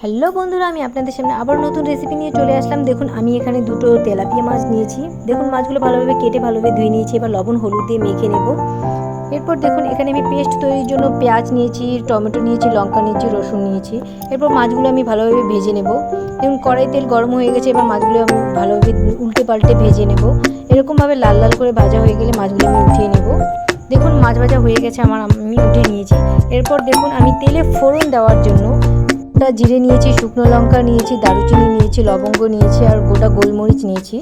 Hello বন্ধুরা, আমি আপনাদের সামনে আবার নতুন রেসিপি নিয়ে চলে আসলাম। দেখুন আমি এখানে দুটো তেলাপিয়া মাছ নিয়েছি। দেখুন মাছগুলো ভালোভাবে কেটে ভালোভাবে ধুয়ে নিয়েছি। এবার লবণ হলুদ দিয়ে মেখে নেব। এরপর দেখুন এখানে আমি পেস্ট তৈরির জন্য পেঁয়াজ নিয়েছি, টমেটো নিয়েছি, লঙ্কা নিয়েছি, রসুন নিয়েছি। এরপর মাছগুলো আমি ভালোভাবে ভেজে নেব। এবং কড়াই তেল গরম হয়ে গেছে, এবার মাছগুলো আমি ভালোভাবে উল্টে পাল্টে ভেজে নেব। এরকমভাবে লাল লাল করে ভাজা হয়ে গেলে মাছগুলো আমি উঠিয়ে নেব। দেখুন মাছ ভাজা হয়ে গেছে আমার, আমি উঠে নিয়েছি। এরপর দেখুন আমি তেলে ফোড়ন দেওয়ার জন্য জিরে নিয়েছি, শুকনো লঙ্কা নিয়েছি, দারুচিনি নিয়েছি, লবঙ্গ নিয়েছি আর গোটা গোলমরিচ নিয়েছি।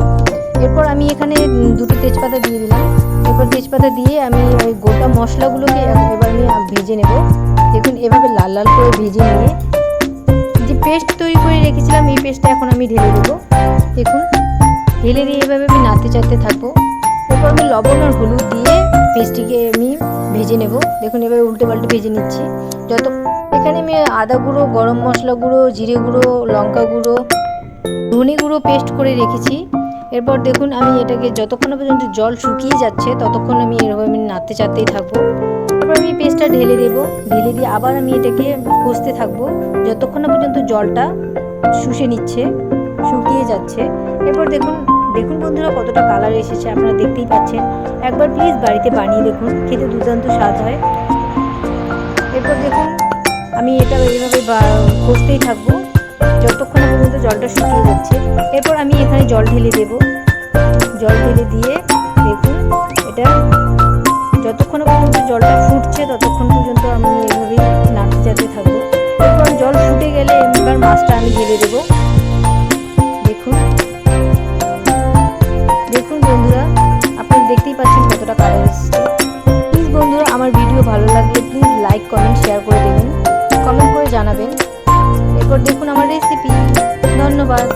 এরপর আমি এখানে দুটো তেজপাতা দিয়ে দিলাম। এরপর তেজপাতা দিয়ে আমি ওই গোটা মশলাগুলোকে এবার আমি ভেজে নেব। দেখুন এভাবে লাল লাল করে ভেজে নিয়ে যে পেস্ট তৈরি করে রেখেছিলাম এই পেস্টটা এখন আমি ঢেলে দেবো। দেখুন ঢেলে দিয়ে এভাবে আমি নাড়তে চাড়তে থাকবো। এরপর আমি লবণ আর হলুদ দিয়ে পেস্টটিকে আমি ভেজে নেব। দেখুন এভাবে উল্টে পাল্টে ভেজে নিচ্ছি। এখানে আমি আদা গুঁড়ো, গরম মশলা গুঁড়ো, জিরে গুঁড়ো, লঙ্কা গুঁড়ো, ধনে গুঁড়ো পেস্ট করে রেখেছি। এরপর দেখুন আমি এটাকে যতক্ষণ পর্যন্ত জল শুকিয়ে যাচ্ছে ততক্ষণ আমি এরকম নাড়তে চাড়তেই থাকবো। তারপর আমি পেস্টটা ঢেলে দেবো। ঢেলে দিয়ে আবার আমি এটাকে কষতে থাকবো যতক্ষণ না পর্যন্ত জলটা শুষে নিচ্ছে, শুকিয়ে যাচ্ছে। এরপর দেখুন বন্ধুরা কতটা কালার এসেছে, আপনারা দেখতেই পাচ্ছেন। একবার প্লিজ বাড়িতে বানিয়ে দেখুন, খেতে দুর্দান্ত স্বাদ হয়। এরপর দেখুন আমি এটা এইভাবে কষতেই থাকবো যতক্ষণ পর্যন্ত জলটা শুকিয়ে যাচ্ছে। এরপর আমি এখানে জল ঢেলে দেব। জল ঢেলে দিয়ে দেখুন এটা যতক্ষণ পর্যন্ত জলটা ফুটছে ততক্ষণ পর্যন্ত আমি এইভাবেই নাড়তে চাড়তে থাকবো। এরপর জল ফুটে গেলে এবার মাছটা আমি ঢেলে দেবো। দেখুন বন্ধুরা আপনারা দেখতেই পাচ্ছেন কতটা কালার এসেছে। প্লিজ বন্ধুরা আমার ভিডিও ভালো লাগলে প্লিজ লাইক, কমেন্ট, শেয়ার করে দেবেন, কমেন্ট করে জানাবেন। এরপর দেখুন আমার রেসিপি। ধন্যবাদ।